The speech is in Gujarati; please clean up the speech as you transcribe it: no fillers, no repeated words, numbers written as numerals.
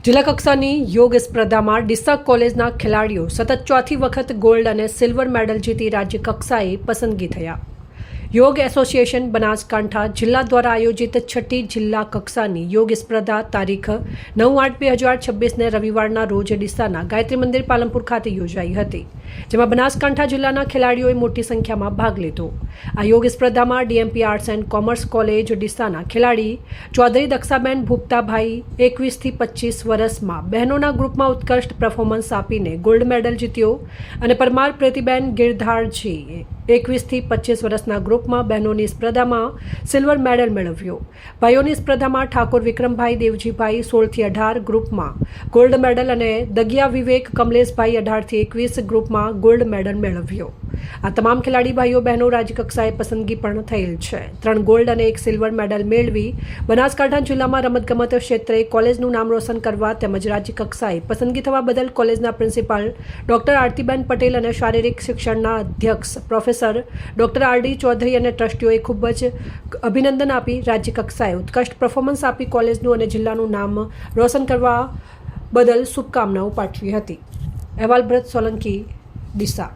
જિલ્લા કક્ષાની યોગ સ્પર્ધામાં ડીસા કોલેજના ખેલાડીઓ સતત ચોથી વખત ગોલ્ડ અને સિલ્વર મેડલ જીતી રાજ્ય કક્ષાએ પસંદગી થયા। યોગ એસોસિએશન બનાસકાંઠા જિલ્લા દ્વારા આયોજિત છઠ્ઠી જિલ્લા કક્ષાની યોગ સ્પર્ધા તારીખ 9/8/2026ને રવિવારના રોજ ડીસાના ગાયત્રી મંદિર પાલનપુર ખાતે યોજાઈ હતી, જેમાં બનાસકાંઠા જિલ્લાના ખેલાડીઓએ મોટી સંખ્યામાં ભાગ લીધો। આ યોગ સ્પર્ધામાં DMP arts and commerce college ડીસાના ખેલાડી ચૌધરી દક્ષાબેન ભૂપતાભાઈ 21 થી 25 વર્ષમાં બહેનોના ગ્રુપમાં ઉત્કૃષ્ટ પરફોર્મન્સ આપીને ગોલ્ડ મેડલ જીત્યો અને પરમાર પ્રીતિબેન ગિરધારજીએ 21 થી 25 વર્ષના ગ્રુપમાં બહેનોની સ્પર્ધામાં સિલ્વર મેડલ મેળવ્યો। ભાઈઓની સ્પર્ધામાં ઠાકોર વિક્રમભાઈ દેવજીભાઈ 16 થી 18 ગ્રુપમાં ગોલ્ડ મેડલ અને દગિયા વિવેક કમલેશભાઈ 18 થી 21 ગ્રુપમાં ગોલ્ડ મેડલ મેળવ્યો। આ તમામ ખેલાડી ભાઈઓ બહેનો રાજ્ય કક્ષાએ પસંદગી પણ થયેલ છે। 3 ગોલ્ડ અને 1 સિલ્વર મેડલ મેળવી બનાસકાંઠા જિલ્લામાં રમતગમત ક્ષેત્રે કોલેજનું નામ રોશન કરવા તેમજ રાજ્ય કક્ષાએ પસંદગી થવા બદલ કોલેજના પ્રિન્સિપાલ ડોક્ટર આરતીબેન પટેલ અને શારીરિક શિક્ષણના અધ્યક્ષ પ્રોફેસર ડોક્ટર આરડી ચૌધરી અને ટ્રસ્ટીઓએ ખૂબ જ અભિનંદન આપી રાજ્ય કક્ષાએ ઉત્કૃષ્ટ પરફોર્મન્સ આપી કોલેજનું અને જિલ્લાનું નામ રોશન કરવા બદલ શુભકામનાઓ પાઠવી હતી। અહેવાલ ભરત સોલંકી, ડીસા।